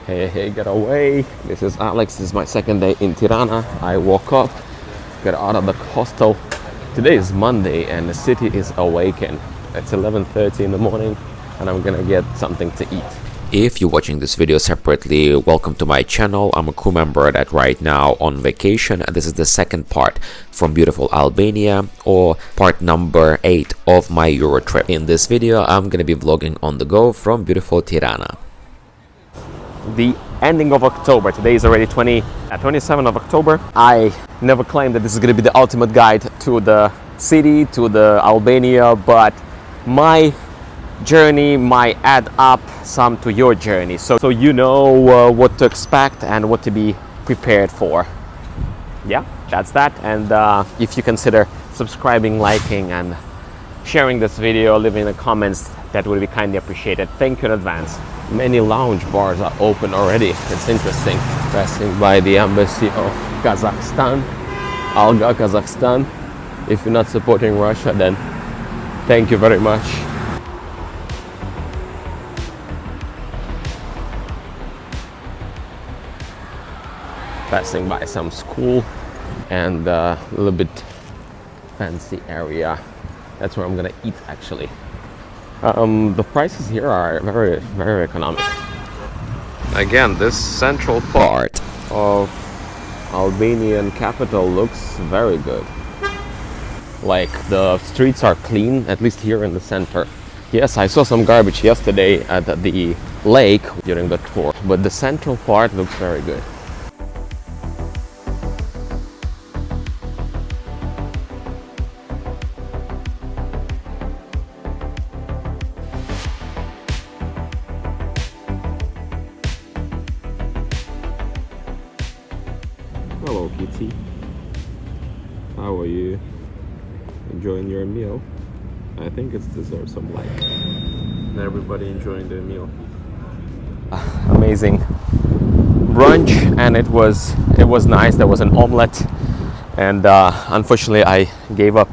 Hey, get away. This is Alex. This is my second day in Tirana. I woke up, got out of the hostel. Today is Monday and the city is awakened. It's 11:30 in the morning and I'm gonna get something to eat. If you're watching this video separately, welcome to my channel. I'm a crew member that right now on vacation, and this is the second part from beautiful Albania, or part number 8 of my Euro trip. In this video, I'm gonna be vlogging on the go from beautiful Tirana. The ending of October. Today is already 27th of October. I never claimed that this is gonna be the ultimate guide to the city, to the Albania, but my journey might add up some to your journey, so you know what to expect and what to be prepared for. Yeah, that's that. And if you consider subscribing, liking and sharing this video, leaving the comments, that would be kindly appreciated. Thank you in advance. Many lounge bars are open already. It's interesting. Passing by the embassy of Kazakhstan, Alga, Kazakhstan. If you're not supporting Russia, then thank you very much. Passing by some school and a little bit fancy area. That's where I'm gonna eat actually. The prices here are very, very economic. Again, this central part of Albanian capital looks very good. Like the streets are clean, at least here in the center. Yes, I saw some garbage yesterday at the lake during the tour, but the central part looks very good. Hello, Kitty. How are you? Enjoying your meal? I think it deserves some like. Everybody enjoying their meal. Amazing brunch, and it was nice. There was an omelette, and unfortunately I gave up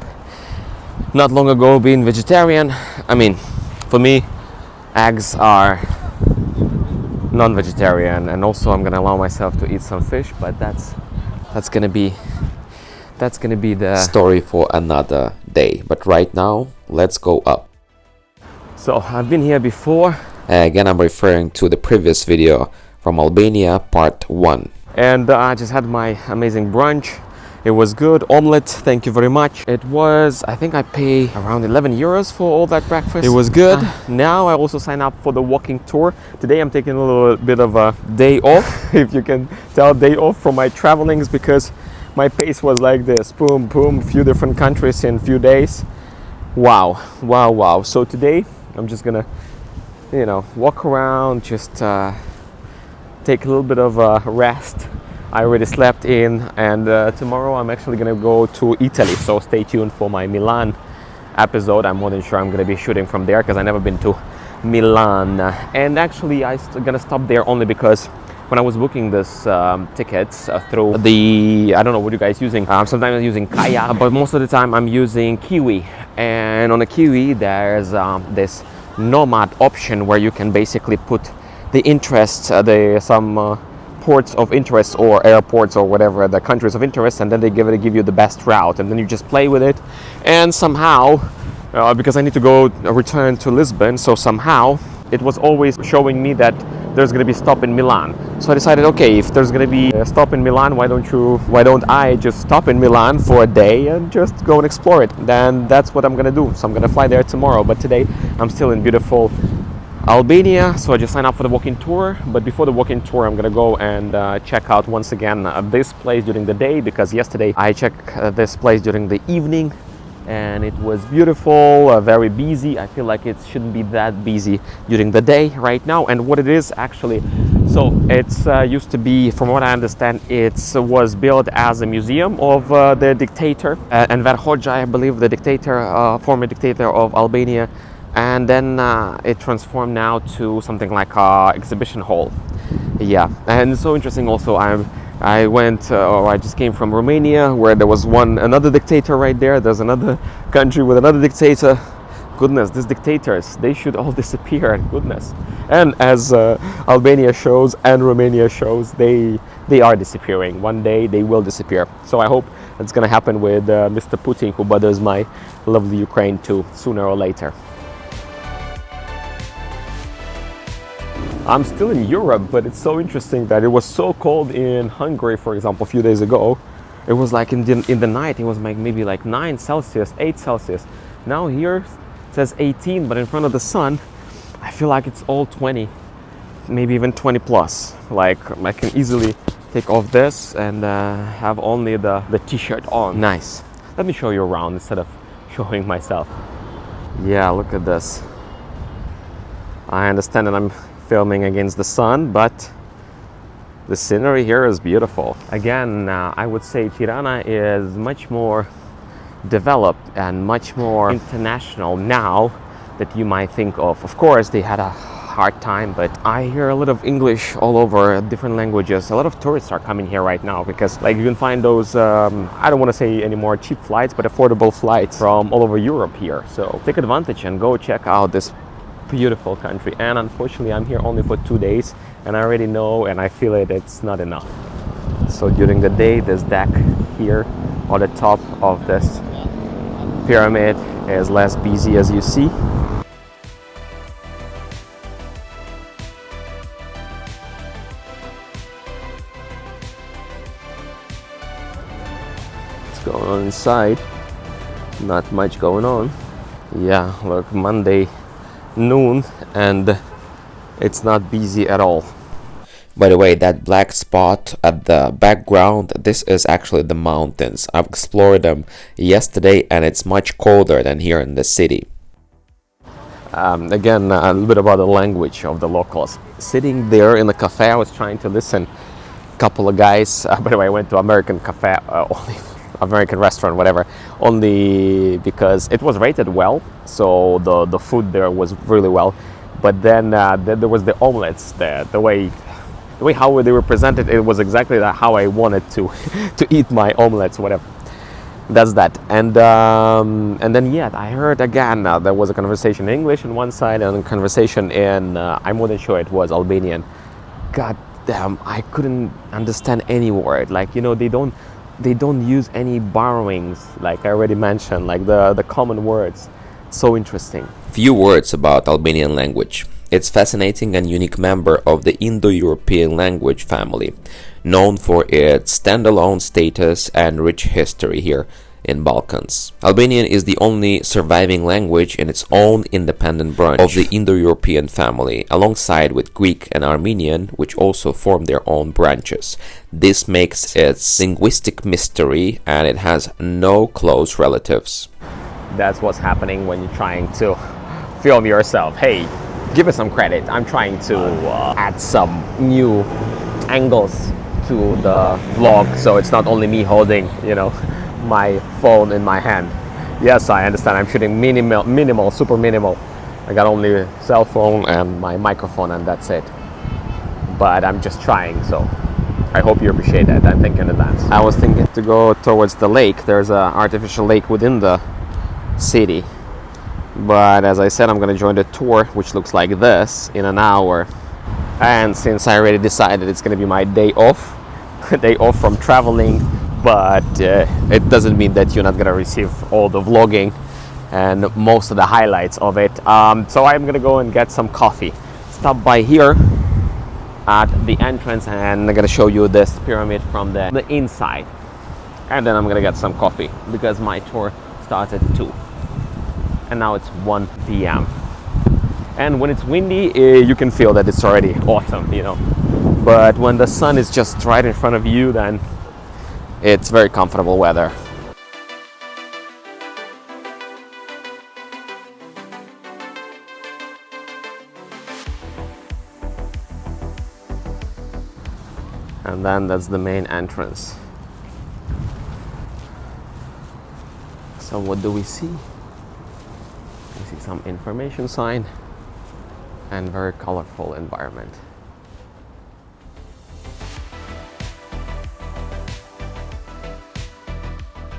not long ago being vegetarian. I mean, for me, eggs are non-vegetarian, and also I'm gonna allow myself to eat some fish, but that's gonna be the Story for another day. But right now, let's go up. So I've been here before. Again, I'm referring to the previous video from Albania, part 1. And I just had my amazing brunch. It was good. Omelette, thank you very much. It was, I think I paid around 11 euros for all that breakfast. It was good. Now I also signed up for the walking tour. Today I'm taking a little bit of a day off, if you can tell, day off from my travelings, because my pace was like this. Boom, boom, few different countries in few days. Wow, wow, wow. So today I'm just gonna, walk around, just take a little bit of a rest. I already slept in, and tomorrow I'm actually gonna go to Italy, so stay tuned for my Milan episode. I'm more than sure I'm gonna be shooting from there because I've never been to Milan. And actually I'm gonna stop there only because when I was booking this tickets through the, I don't know what you guys using, sometimes I'm using Kaya, but most of the time I'm using Kiwi. And on the Kiwi there's this nomad option where you can basically put the interests, some ports of interest or airports or whatever, the countries of interest, and then they give you the best route, and then you just play with it. And somehow, because I need to return to Lisbon, so somehow it was always showing me that there's going to be stop in Milan. So I decided, okay, if there's going to be a stop in Milan, why don't I just stop in Milan for a day and just go and explore it? Then that's what I'm going to do. So I'm going to fly there tomorrow, but today I'm still in beautiful Albania, so I just signed up for the walking tour. But before the walking tour, I'm gonna go and check out once again this place during the day, because yesterday I checked this place during the evening and it was beautiful, very busy. I feel like it shouldn't be that busy during the day right now. And what it is actually, so it's used to be, from what I understand, it was built as a museum of the dictator Enver Hoxha, I believe, the dictator, former dictator of Albania. And then it transformed now to something like a exhibition hall. Yeah, and it's so interesting also. I just came from Romania, where there was another dictator right there. There's another country with another dictator Goodness, these dictators, they should all disappear. Goodness. And as Albania shows and Romania shows, they are disappearing. One day they will disappear. So I hope it's going to happen with Mr. Putin, who bothers my lovely Ukraine too, sooner or later. I'm still in Europe, but it's so interesting that it was so cold in Hungary, for example, a few days ago. It was like in the night, it was like maybe like 9 Celsius, 8 Celsius. Now here it says 18, but in front of the sun, I feel like it's all 20, maybe even 20 plus. Like I can easily take off this and have only the t-shirt on. Nice. Let me show you around instead of showing myself. Yeah, look at this. I understand that I'm filming against the sun, but the scenery here is beautiful. Again, I would say Tirana is much more developed and much more international now that you might think of. Of course, they had a hard time, but I hear a lot of English all over, different languages. A lot of tourists are coming here right now because like you can find those, I don't want to say any more cheap flights, but affordable flights from all over Europe here. So take advantage and go check out this beautiful country. And unfortunately, I'm here only for 2 days, and I already know and I feel it's not enough. So during the day, this deck here on the top of this pyramid is less busy, as you see. What's going on inside? Not much going on. Yeah, look, Monday noon and it's not busy at all. By the way, that black spot at the background, this is actually the mountains. I've explored them yesterday and it's much colder than here in the city. Again, a little bit about the language of the locals. Sitting there in the cafe, I was trying to listen. A couple of guys, by the way, I went to American cafe, only American restaurant, whatever, only because it was rated well. So the food there was really well. But then there was the omelets there, the way how they were presented, it was exactly how I wanted to eat my omelets, whatever. That's that. And then yeah, I heard again, there was a conversation in English on one side and a conversation in, I'm more than sure it was Albanian. God damn, I couldn't understand any word. Like, you know, they don't use any borrowings, like I already mentioned, like the common words. So interesting. Few words about Albanian language. It's fascinating and unique member of the Indo-European language family, known for its standalone status and rich history here in Balkans. Albanian is the only surviving language in its own independent branch of the Indo-European family, alongside with Greek and Armenian, which also form their own branches. This makes its linguistic mystery, and it has no close relatives. That's what's happening when you're trying to film yourself. Hey, give us some credit. I'm trying to add some new angles to the vlog, so it's not only me holding, you know, my phone in my hand. Yes, I understand. I'm shooting minimal, super minimal. I got only a cell phone and my microphone, and that's it. But I'm just trying, so I hope you appreciate that. I'm thinking in advance. I was thinking to go towards the lake. There's an artificial lake within the city, but as I said, I'm gonna join the tour, which looks like this, in an hour. And since I already decided it's gonna be my day off from traveling, but it doesn't mean that you're not gonna receive all the vlogging and most of the highlights of it. So I'm gonna go and get some coffee. Stop by here at the entrance and I'm gonna show you this pyramid from the inside, and then I'm gonna get some coffee because my tour starts at 2 and now it's 1 p.m. and when it's windy, you can feel that it's already autumn, you know, but when the sun is just right in front of you, then it's very comfortable weather. And then that's the main entrance. So what do we see? We see some information sign and very colorful environment.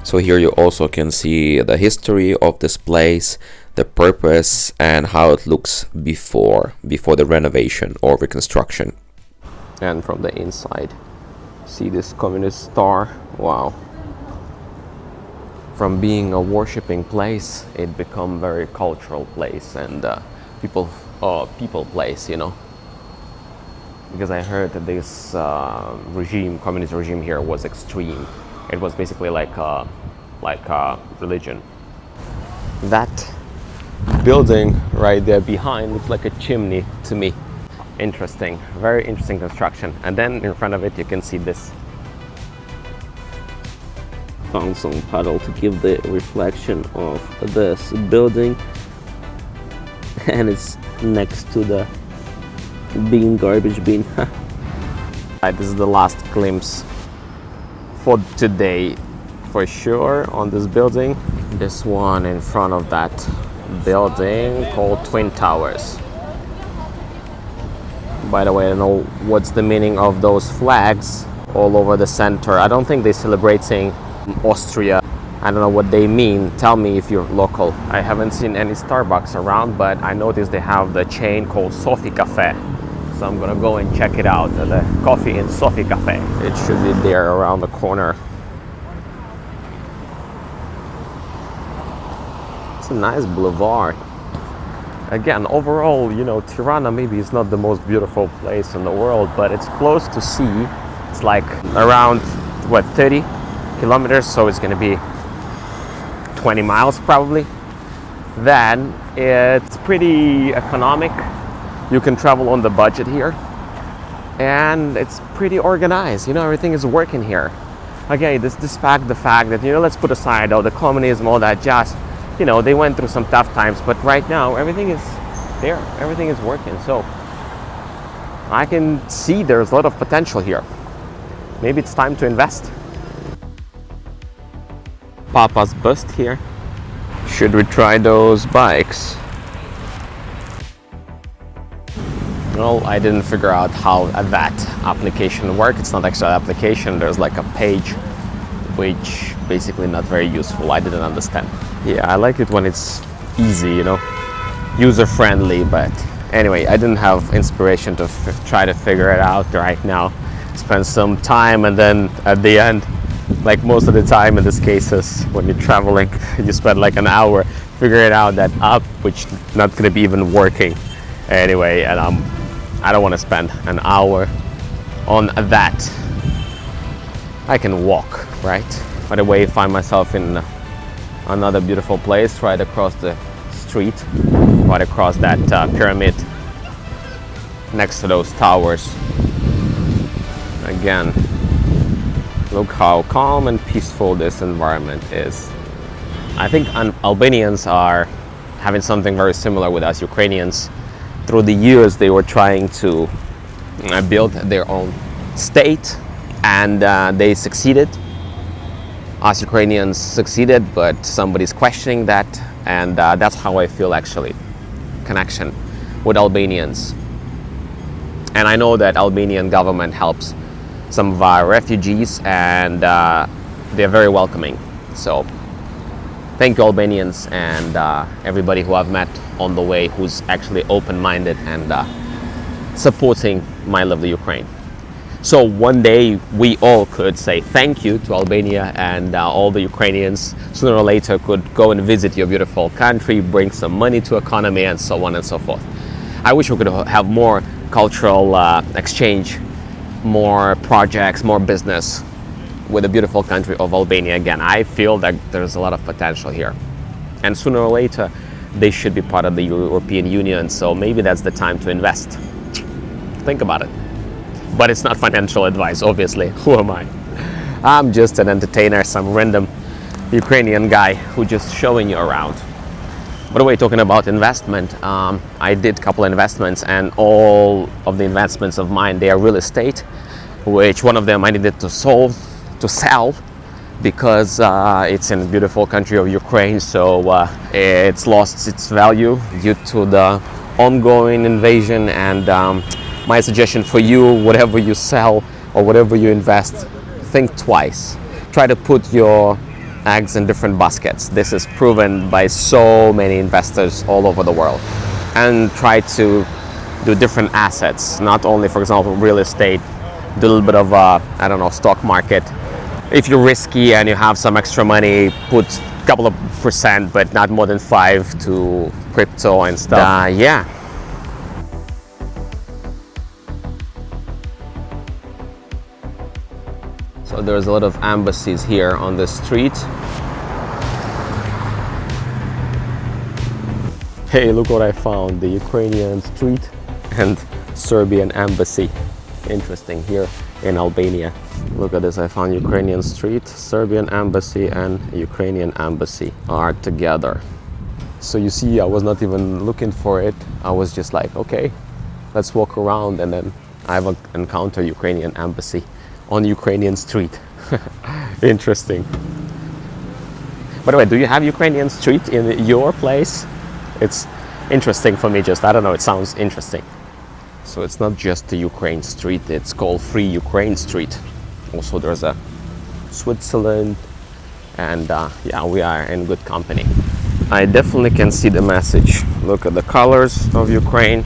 So here you also can see the history of this place, the purpose, and how it looks before the renovation or reconstruction. And from the inside, see this communist star. Wow. From being a worshipping place, it become very cultural place and people place, you know. Because I heard that this communist regime here was extreme. It was basically like a religion. That building right there behind looks like a chimney to me. Interesting, very interesting construction. And then in front of it you can see this. Found some puddle to give the reflection of this building, and it's next to the garbage bin. Right, this is the last glimpse for today, for sure, on this building. This one in front of that building called Twin Towers. By the way, I don't know what's the meaning of those flags all over the center. I don't think they're celebrating Austria. I don't know what they mean. Tell me if you're local. I haven't seen any Starbucks around, but I noticed they have the chain called Sofi Cafe. So I'm gonna go and check it out, the coffee in Sofi Cafe. It should be there around the corner. It's a nice boulevard. Again, overall, you know, Tirana maybe is not the most beautiful place in the world, but it's close to sea. It's like around, what, 30 kilometers, so it's going to be 20 miles probably. Then it's pretty economic. You can travel on the budget here, and it's pretty organized. You know, everything is working here. Again, the fact that, you know, let's put aside all the communism, all that jazz. You know, they went through some tough times, but right now everything is there. Everything is working. So I can see there's a lot of potential here. Maybe it's time to invest. Papa's bust here. Should we try those bikes? Well, I didn't figure out how that application works. It's not actually an application. There's like a page which basically not very useful. I didn't understand. Yeah, I like it when it's easy, you know, user-friendly, but anyway, I didn't have inspiration to try to figure it out right now. Spend some time, and then at the end, like most of the time in these cases, when you're traveling, you spend like an hour figuring out that app, which not gonna be even working anyway, and I don't want to spend an hour on that. I can walk, right? By the way, find myself in another beautiful place right across the street, right across that pyramid, next to those towers. Again, look how calm and peaceful this environment is. I think Albanians are having something very similar with us Ukrainians. Through the years, they were trying to build their own state, and they succeeded. Us Ukrainians succeeded, but somebody's questioning that, and that's how I feel actually, connection with Albanians. And I know that Albanian government helps some of our refugees, and they're very welcoming. So thank you, Albanians, and everybody who I've met on the way who's actually open-minded and supporting my lovely Ukraine. So one day we all could say thank you to Albania, and all the Ukrainians sooner or later could go and visit your beautiful country, bring some money to economy, and so on and so forth. I wish we could have more cultural exchange, more projects, more business with the beautiful country of Albania. Again, I feel that there's a lot of potential here, and sooner or later they should be part of the European Union, so maybe that's the time to invest. Think about it. But it's not financial advice, obviously. Who am I? I'm just an entertainer, some random Ukrainian guy who just showing you around. By the way, talking about investment, I did a couple of investments, and all of the investments of mine, they are real estate, which one of them I needed to sell because it's in the beautiful country of Ukraine, so it's lost its value due to the ongoing invasion. And my suggestion for you, whatever you sell or whatever you invest, think twice. Try to put your eggs in different baskets. This is proven by so many investors all over the world, and try to do different assets, not only, for example, real estate, do a little bit of I don't know, stock market. If you're risky and you have some extra money, put a couple of percent, but not more than 5 to crypto and stuff. Yeah. So there's a lot of embassies here on the street. Hey, look what I found, the Ukrainian street and Serbian embassy. Interesting, here in Albania. Look at this, I found Ukrainian street, Serbian embassy and Ukrainian embassy are together. So you see, I was not even looking for it. I was just like, okay, let's walk around, and then I've encountered Ukrainian embassy on Ukrainian street. Interesting. By the way, do you have Ukrainian street in your place? It's interesting for me, just, I don't know, it sounds interesting. So it's not just the Ukraine street, it's called Free Ukraine Street. Also there's a Switzerland, and yeah, we are in good company. I definitely can see the message. Look at the colors of Ukraine.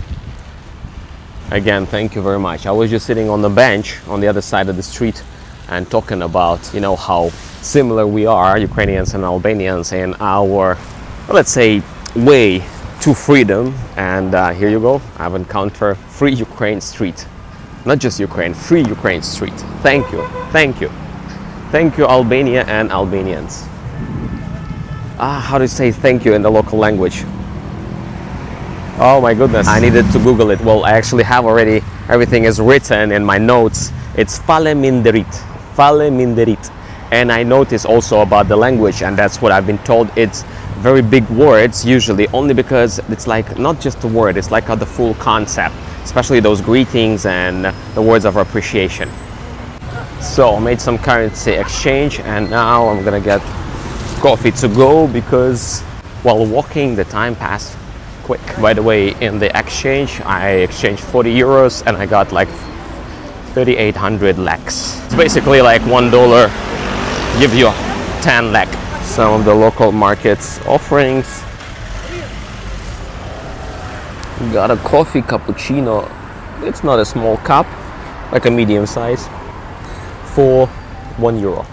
Again, thank you very much. I was just sitting on the bench on the other side of the street and talking about, you know, how similar we are, Ukrainians and Albanians, in our, let's say, way to freedom. And here you go, I've encountered Free Ukraine Street. Not just Ukraine, Free Ukraine Street. Thank you, thank you. Thank you, Albania and Albanians. How do you say thank you in the local language? Oh my goodness, I needed to Google it. Well, I actually have already, everything is written in my notes. It's fale minderit, fale minderit. And I noticed also about the language, and that's what I've been told, it's very big words usually, only because it's like not just a word, it's like the full concept, especially those greetings and the words of appreciation. So I made some currency exchange, and now I'm gonna get coffee to go, because while walking the time passed quick. By the way, in the exchange I exchanged 40 euros and I got like 3,800 leks. It's basically like $1 give you 10 lek. Some of the local markets offerings. Got a coffee cappuccino. It's not a small cup, like a medium size, for €1.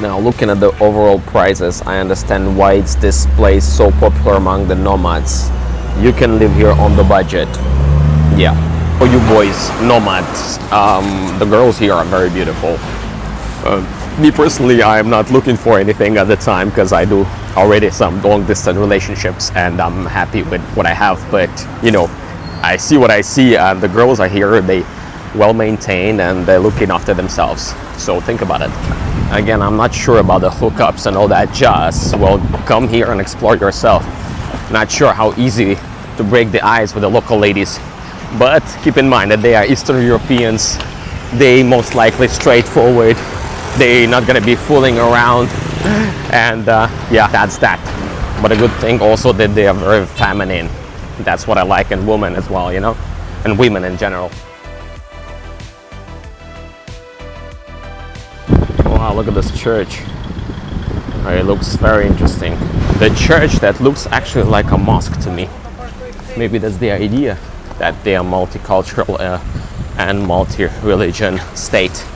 Now, looking at the overall prices, I understand why it's this place so popular among the nomads. You can live here on the budget. Yeah, for you boys, nomads, the girls here are very beautiful. Me personally, I am not looking for anything at the time, because I do already some long distance relationships and I'm happy with what I have. But you know, I see what I see, and the girls are here, they well maintained and they're looking after themselves. So think about it. Again, I'm not sure about the hookups and all that jazz. Well, come here and explore yourself. Not sure how easy to break the ice with the local ladies, but keep in mind that they are Eastern Europeans. They most likely straightforward. They're not gonna be fooling around, and yeah, that's that. But a good thing also that they are very feminine. That's what I like in women as well, you know, and women in general. Wow, look at this church. It looks very interesting. The church that looks actually like a mosque to me. Maybe that's the idea, that they are multicultural and multi-religion state.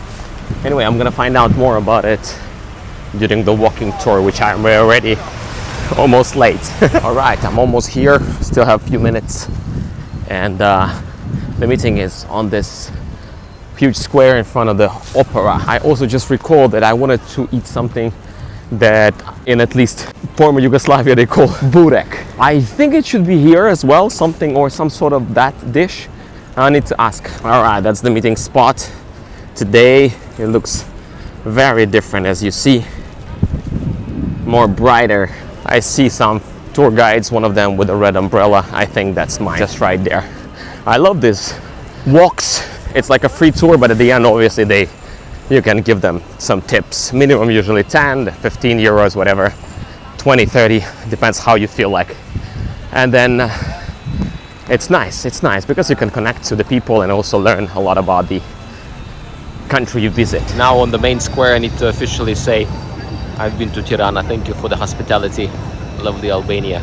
Anyway, I'm gonna find out more about it during the walking tour, which I'm already almost late. All right, I'm almost here, still have a few minutes. And the meeting is on this huge square in front of the opera. I also just recalled that I wanted to eat something that in at least former Yugoslavia they call burek. I think it should be here as well, something or some sort of that dish. I need to ask. All right, that's the meeting spot. Today it looks very different, as you see, more brighter. I see some tour guides, one of them with a red umbrella. I think that's mine, just right there. I love this walks. It's like a free tour, but at the end, obviously, you can give them some tips. Minimum usually 10, 15 euros, whatever, 20, 30, depends how you feel like. And then it's nice because you can connect to the people and also learn a lot about the country you visit. Now on the main square, I need to officially say I've been to Tirana. Thank you for the hospitality. Lovely Albania.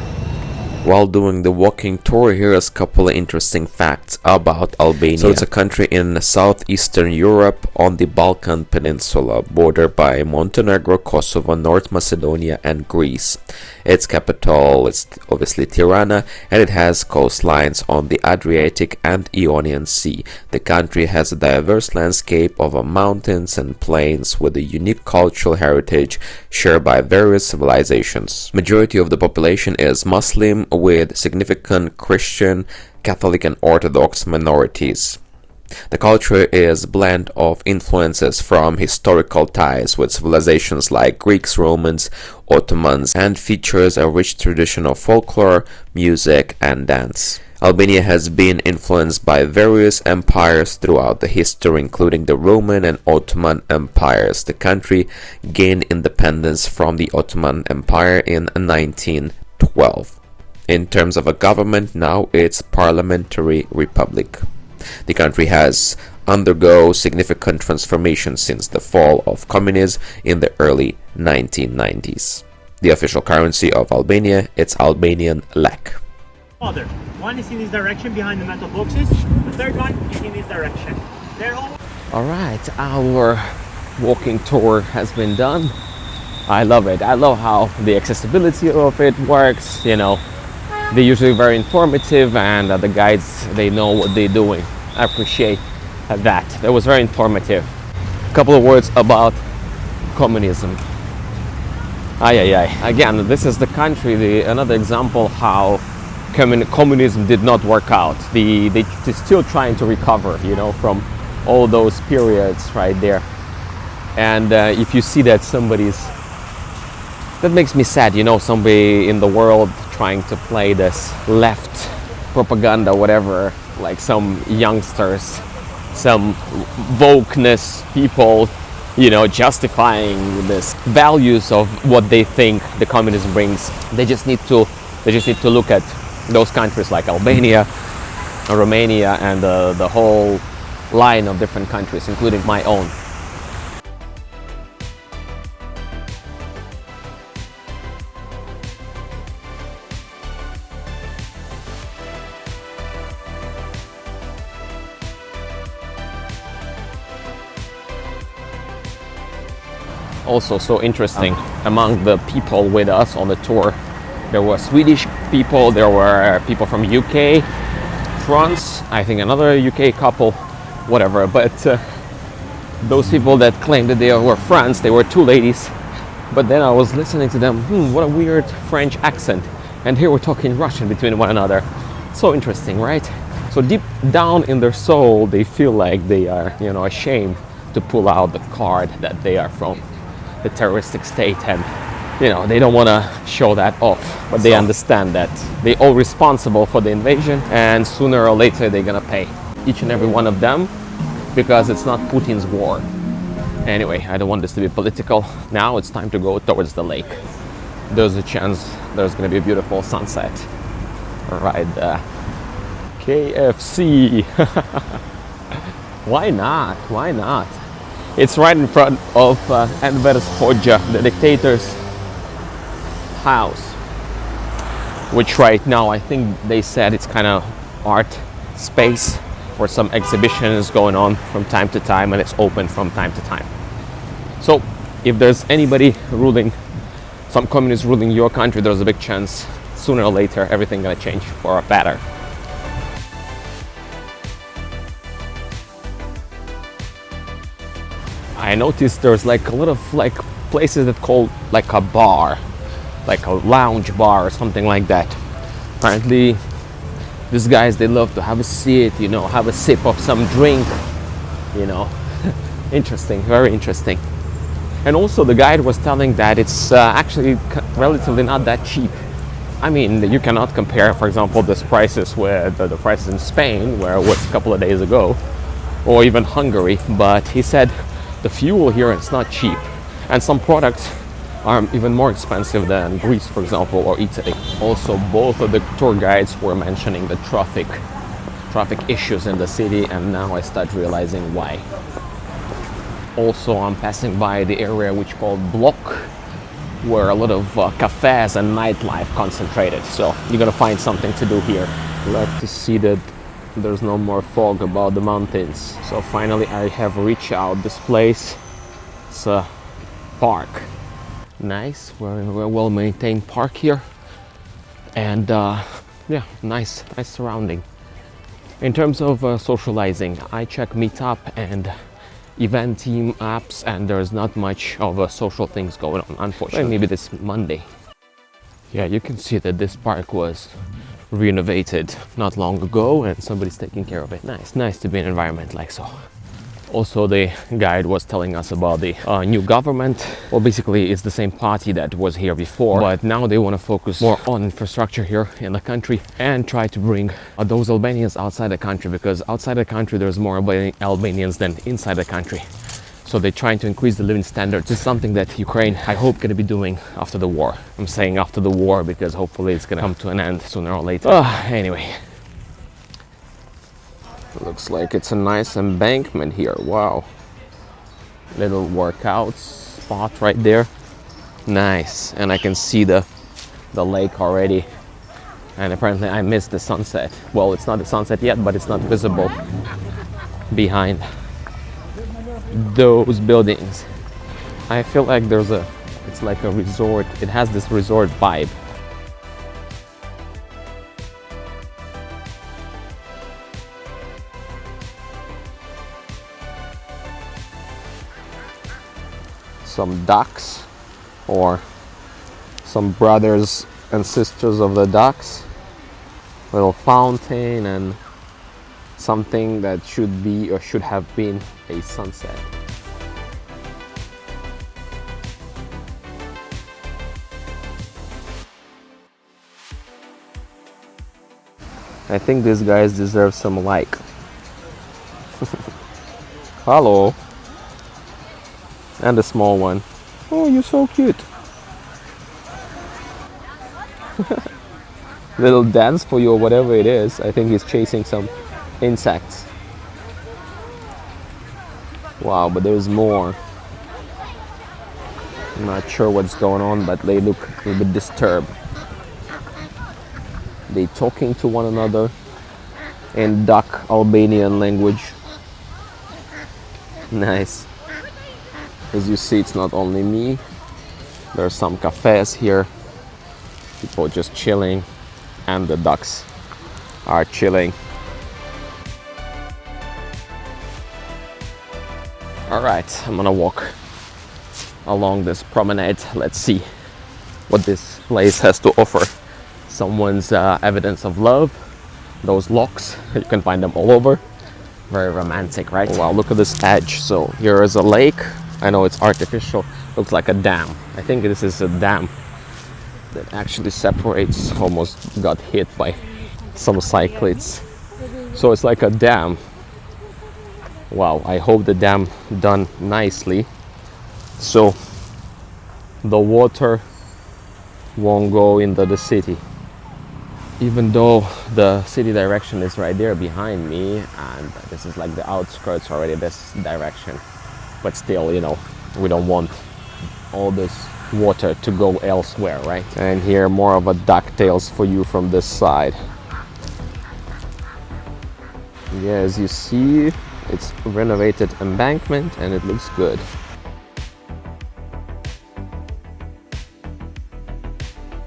While doing the walking tour, here's a couple of interesting facts about Albania. So it's a country in southeastern Europe on the Balkan Peninsula, bordered by Montenegro, Kosovo, North Macedonia and Greece. Its capital is obviously Tirana, and it has coastlines on the Adriatic and Ionian Sea. The country has a diverse landscape of mountains and plains with a unique cultural heritage shared by various civilizations. Majority of the population is Muslim, with significant Christian, Catholic and Orthodox minorities. The culture is a blend of influences from historical ties with civilizations like Greeks, Romans, Ottomans, and features a rich tradition of folklore, music and dance. Albania has been influenced by various empires throughout the history, including the Roman and Ottoman empires. The country gained independence from the Ottoman Empire in 1912. In terms of a government, now it's parliamentary republic. The country has undergone significant transformation since the fall of communism in the early 1990s. The official currency of Albania, it's Albanian lek. Other. One is in this direction behind the metal boxes. The third one is in this direction. They're all... Alright, our walking tour has been done. I love it. I love how the accessibility of it works, you know. They're usually very informative, and the guides, they know what they're doing. I appreciate that. That was very informative. A couple of words about communism. Again, this is the country, another example how communism did not work out. They're still trying to recover, you know, from all those periods right there. And if you see that that makes me sad, you know, somebody in the world trying to play this left propaganda, whatever, like some youngsters, some wokeness people, you know, justifying this values of what they think the communism brings. They just need to look at those countries like Albania, Romania, and the whole line of different countries, including my own. Also so interesting, among the people with us on the tour, there were Swedish people, there were people from UK, France, I think another UK couple, whatever, but those people that claimed that they were France, they were two ladies, but then I was listening to them, what a weird French accent, and here we're talking Russian between one another. So interesting, right? So deep down in their soul, they feel like they are, you know, ashamed to pull out the card that they are from the terroristic state, and you know, they don't want to show that off, but they understand that they're all responsible for the invasion, and sooner or later they're gonna pay, each and every one of them, because it's not Putin's war. Anyway, I don't want this to be political. Now it's time to go towards the lake. There's a chance there's gonna be a beautiful sunset right there. KFC. Why not? Why not? It's right in front of Enver Hoxha, the dictator's house, which right now I think they said it's kind of art space or some exhibitions going on from time to time, and it's open from time to time. So if there's anybody ruling, some communist ruling your country, there's a big chance sooner or later everything gonna change for a better. I noticed there's like a lot of like places that call like a bar, like a lounge bar or something like that. Apparently these guys, they love to have a seat, you know, have a sip of some drink, you know. Interesting, very interesting. And also the guide was telling that it's actually relatively not that cheap. I mean, you cannot compare, for example, these prices with the prices in Spain, where it was a couple of days ago, or even Hungary, but he said the fuel here is not cheap, and some products are even more expensive than Greece, for example, or Italy. Also, both of the tour guides were mentioning the traffic issues in the city, and now I start realizing why. Also, I'm passing by the area which called Block, where a lot of cafes and nightlife concentrated. So you're gonna find something to do here. Glad to see that there's no more fog about the mountains. So finally I have reached out this place. It's a park. Nice, very well maintained park here. And yeah, nice surrounding. In terms of socializing, I check Meetup and event team apps, and there's not much of social things going on, unfortunately. Maybe this Monday. Yeah, you can see that this park was renovated not long ago and somebody's taking care of it. Nice to be in an environment like so. Also, the guide was telling us about the new government. Well, basically it's the same party that was here before, but now they want to focus more on infrastructure here in the country and try to bring those Albanians outside the country, because outside the country there's more Albanians than inside the country. So they're trying to increase the living standards. It's something that Ukraine, I hope, going to be doing after the war. I'm saying after the war because hopefully it's going to come to an end sooner or later. Anyway. Looks like it's a nice embankment here. Wow. Little workout spot right there. Nice. And I can see the lake already. And apparently I missed the sunset. Well, it's not the sunset yet, but it's not visible behind those buildings. I feel like it's like a resort. It has this resort vibe. Some ducks, or some brothers and sisters of the ducks. Little fountain and something that should be or should have been a sunset. I think these guys deserve some like. Hello. And a small one. Oh, you're so cute. Little dance for you or whatever it is. I think he's chasing some insects. Wow, but there's more. I'm not sure what's going on, but they look a little bit disturbed. They talking to one another in duck Albanian language. Nice. As you see, it's not only me. There are some cafes here. People just chilling, and the ducks are chilling. All right, I'm gonna walk along this promenade. Let's see what this place has to offer. Someone's evidence of love. Those locks, you can find them all over. Very romantic, right? Wow, look at this edge. So here is a lake. I know it's artificial, looks like a dam. I think this is a dam that actually separates, almost got hit by some cyclists. So it's like a dam. Wow, I hope the dam done nicely, so the water won't go into the city. Even though the city direction is right there behind me, and this is like the outskirts already, this direction. But still, you know, we don't want all this water to go elsewhere, right? And here more of a DuckTales for you from this side. Yeah, as you see, it's renovated embankment and it looks good.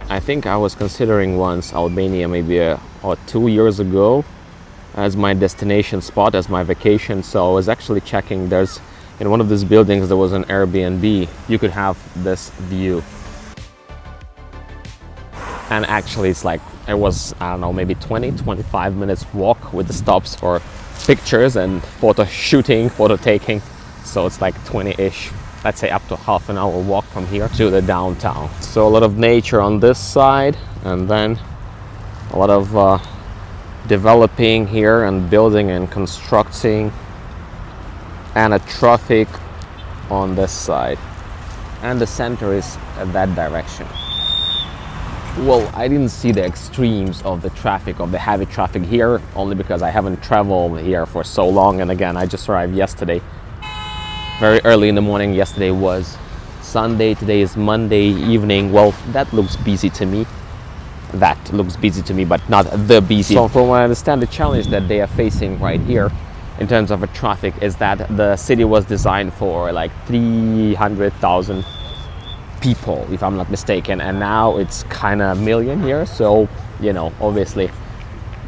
I think I was considering once Albania maybe 2 years ago as my destination spot, as my vacation. So I was actually checking, there's in one of these buildings there was an Airbnb. You could have this view. And actually it's like, it was, I don't know, maybe 20-25 minutes walk with the stops for pictures and photo shooting, photo taking. So it's like 20-ish, let's say up to half an hour walk from here to the downtown. So a lot of nature on this side, and then a lot of developing here and building and constructing, and a traffic on this side. and the center is at that direction. Well, I didn't see the extremes of the traffic, of the heavy traffic here, only because I haven't traveled here for so long. And again, I just arrived yesterday, very early in the morning. Yesterday was Sunday, today is Monday evening. Well, that looks busy to me. That looks busy to me, but not the busy. So from what I understand, the challenge that they are facing right here in terms of traffic is that the city was designed for like 300,000 people, if I'm not mistaken, and now it's kind of million here. So, you know, obviously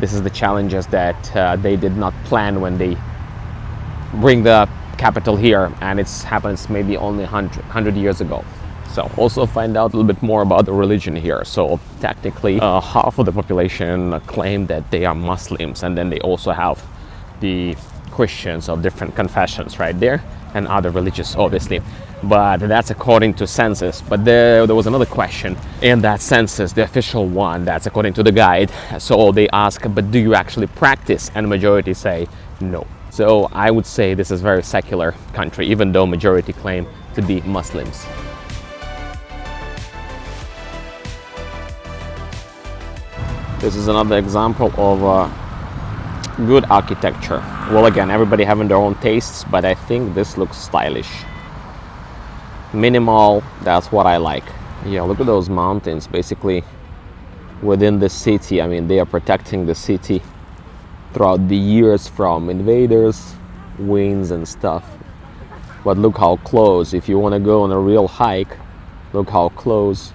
this is the challenges that they did not plan when they bring the capital here, and it's happens maybe only 100 years ago. So also find out a little bit more about the religion here. So technically half of the population claim that they are Muslims, and then they also have the Christians of different confessions right there, and other religions obviously, but that's according to census. But there was another question in that census, the official one, that's according to the guide. So they ask, but do you actually practice? And majority say no. So I would say this is a very secular country, even though majority claim to be Muslims. This is another example of good architecture. Well, again, everybody having their own tastes, but I think this looks stylish. Minimal, that's what I like. Yeah, look at those mountains basically within the city. I mean, they are protecting the city throughout the years from invaders, winds and stuff. But look how close. If you want to go on a real hike, look how close.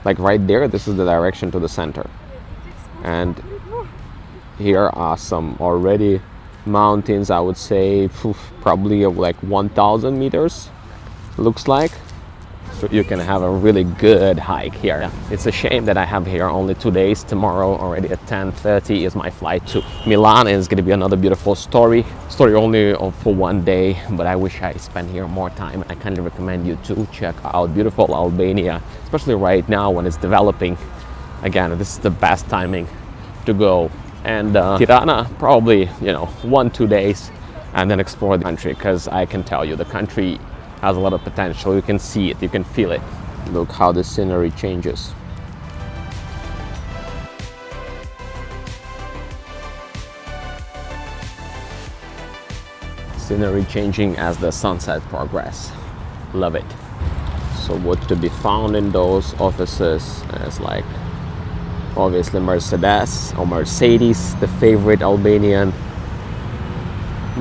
Like right there, this is the direction to the center. And here are some already mountains, I would say probably of like 1,000 meters, looks like. So you can have a really good hike here. Yeah. It's a shame that I have here only 2 days. Tomorrow already at 10:30 is my flight to Milan, and it's going to be another beautiful story only for 1 day, but I wish I spent here more time. I kindly recommend you to check out beautiful Albania, especially right now when it's developing. Again, this is the best timing to go. And Tirana, probably, you know, 1-2 days, and then explore the country, because I can tell you the country has a lot of potential. You can see it, you can feel it. Look how the scenery changes. Scenery changing as the sunset progress. Love it. So what to be found in those offices is like obviously Mercedes, the favorite Albanian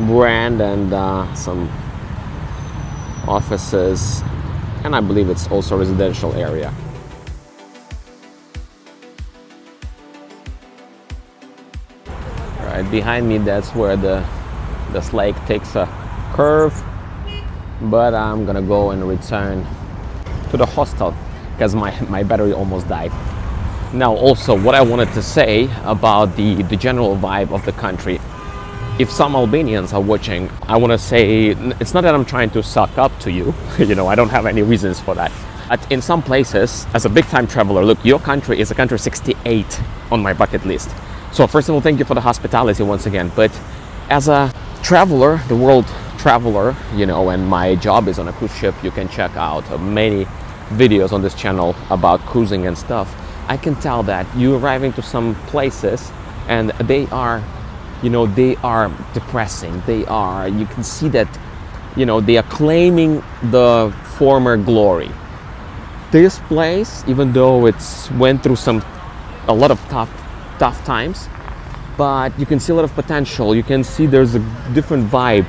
brand, and some offices, and I believe it's also a residential area. Right behind me, that's where this lake takes a curve, but I'm gonna go and return to the hostel because my battery almost died. Now also what I wanted to say about the general vibe of the country. If some Albanians are watching, I want to say it's not that I'm trying to suck up to you, you know, I don't have any reasons for that. But in some places, as a big time traveler, look, your country is a country 68 on my bucket list. So first of all, thank you for the hospitality once again. But as a traveler, the world traveler, you know, and my job is on a cruise ship, you can check out many videos on this channel about cruising and stuff. I can tell that you arriving to some places and they are, you know, they are depressing. You can see that, you know, they are claiming the former glory. This place, even though it's went through a lot of tough times, but you can see a lot of potential. You can see there's a different vibe.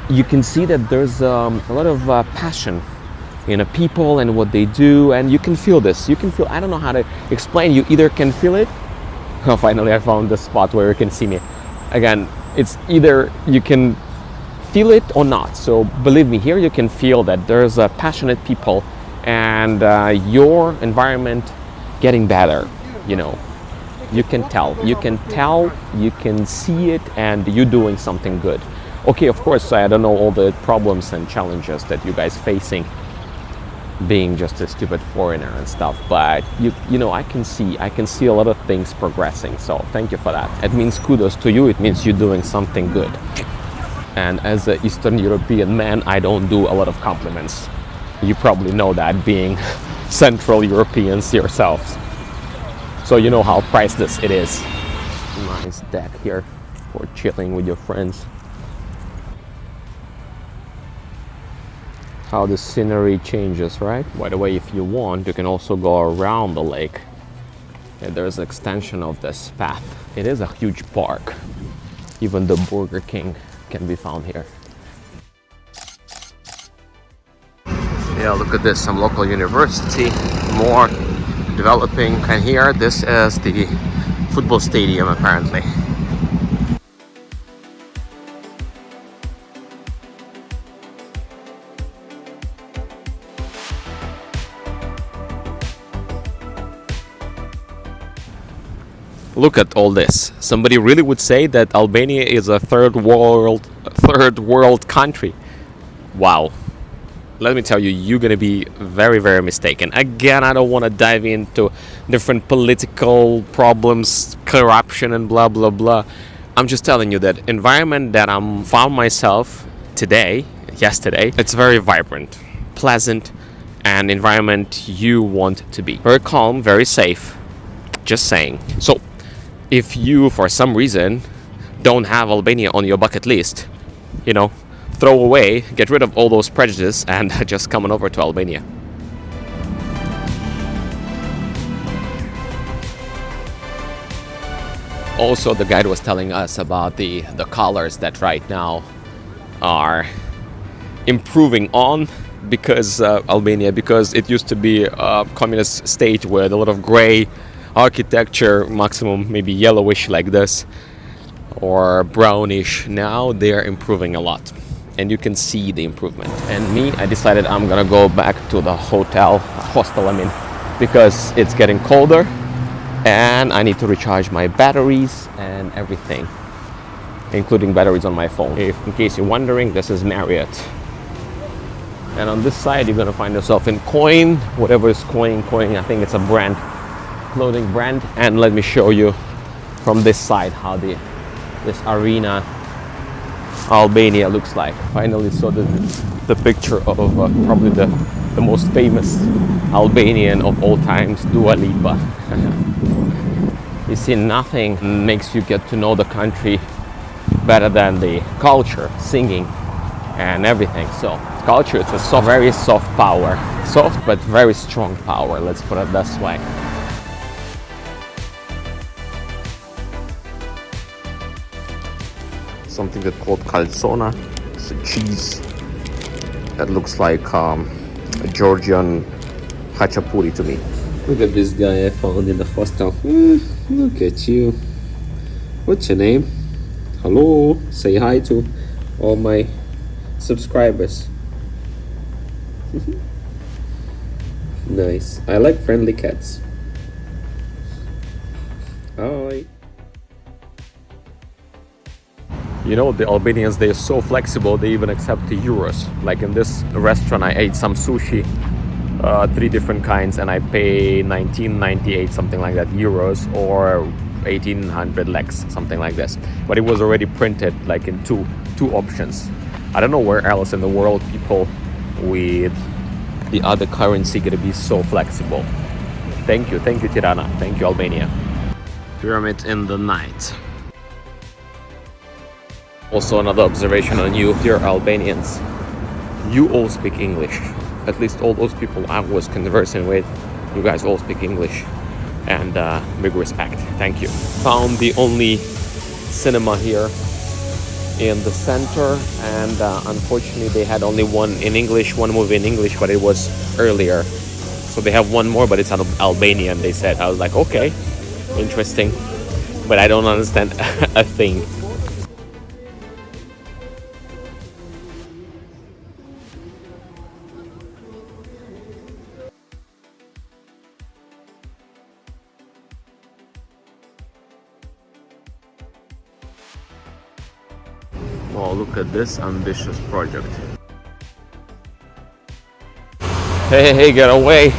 You can see that there's a lot of passion in the people and what they do, and you can feel this. You can feel, I don't know how to explain, you either can feel it. Oh, finally I found the spot where you can see me. Again, it's either you can feel it or not. So believe me, here you can feel that there's passionate people and your environment getting better, you know. You can tell, you can see it, and you're doing something good. Okay, of course, I don't know all the problems and challenges that you guys facing being just a stupid foreigner and stuff, but you know, I can see a lot of things progressing. So thank you for that. It means kudos to you. It means you're doing something good. And as an Eastern European man, I don't do a lot of compliments. You probably know that, being Central Europeans yourselves. So you know how priceless it is. Nice deck here for chilling with your friends. How the scenery changes, right? By the way, if you want, you can also go around the lake. And there's an extension of this path. It is a huge park. Even the Burger King can be found here. Yeah, look at this, some local university, more developing. And here, this is the football stadium apparently. Look at all this. Somebody really would say that Albania is a third world country. Wow. Let me tell you, you're gonna be very, very mistaken. Again, I don't want to dive into different political problems, corruption and blah blah blah. I'm just telling you that environment that I'm found myself yesterday, it's very vibrant, pleasant, and environment you want to be. Very calm, very safe. Just saying. So if you, for some reason, don't have Albania on your bucket list, you know, throw away, get rid of all those prejudices and just come on over to Albania. Also, the guide was telling us about the colors that right now are improving on because Albania, because it used to be a communist state with a lot of gray architecture, maximum maybe yellowish like this or brownish. Now they are improving a lot and you can see the improvement. And me, I decided I'm gonna go back to the hostel I mean, because it's getting colder and I need to recharge my batteries and everything, including batteries on my phone. In case you're wondering, this is Marriott. And on this side you're gonna find yourself in Coin, whatever is Coin, I think it's a brand, clothing brand. And let me show you from this side how this arena Albania looks like. Finally saw the picture of probably the most famous Albanian of all times, Dua Lipa. You see, nothing makes you get to know the country better than the culture, singing and everything. So culture, it's a very soft power, soft but very strong power, let's put it this way. Something that's called calzona. It's a cheese that looks like a Georgian hachapuri to me. Look at this guy I found in the hostel. Look at you. What's your name? Hello. Say hi to all my subscribers. Nice. I like friendly cats. Hi. You know, the Albanians, they're so flexible, they even accept the euros. Like in this restaurant, I ate some sushi, 3 different kinds, and I pay 1998, something like that, euros, or 1800 leks, something like this. But it was already printed like in two options. I don't know where else in the world people with the other currency gonna be so flexible. Thank you Tirana, thank you Albania. Pyramid in the night. Also another observation on you, dear Albanians. You all speak English. At least all those people I was conversing with, you guys all speak English. And big respect, thank you. Found the only cinema here in the center, and unfortunately they had only one movie in English, but it was earlier. So they have one more, but it's Albanian, they said. I was like, okay, interesting. But I don't understand a thing. Oh, look at this ambitious project. Hey, get away.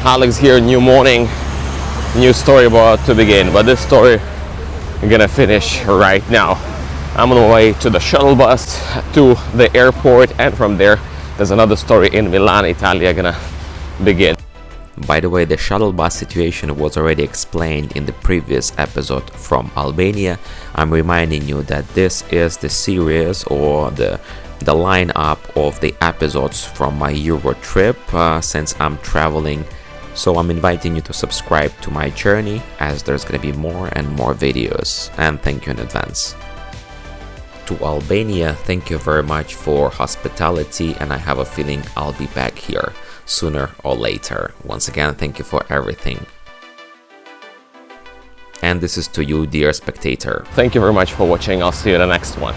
Alex here, new morning, new story about to begin. But this story I'm gonna finish right now. I'm on my way to the shuttle bus to the airport, and from there there's another story in Milan, Italia gonna begin. By the way, the shuttle bus situation was already explained in the previous episode from Albania. I'm reminding you that this is the series or the lineup of the episodes from my Euro trip since I'm traveling. So I'm inviting you to subscribe to my journey, as there's gonna be more and more videos, and thank you in advance. To Albania, thank you very much for hospitality, and I have a feeling I'll be back here sooner or later. Once again, thank you for everything. And this is to you, dear spectator. Thank you very much for watching. I'll see you in the next one.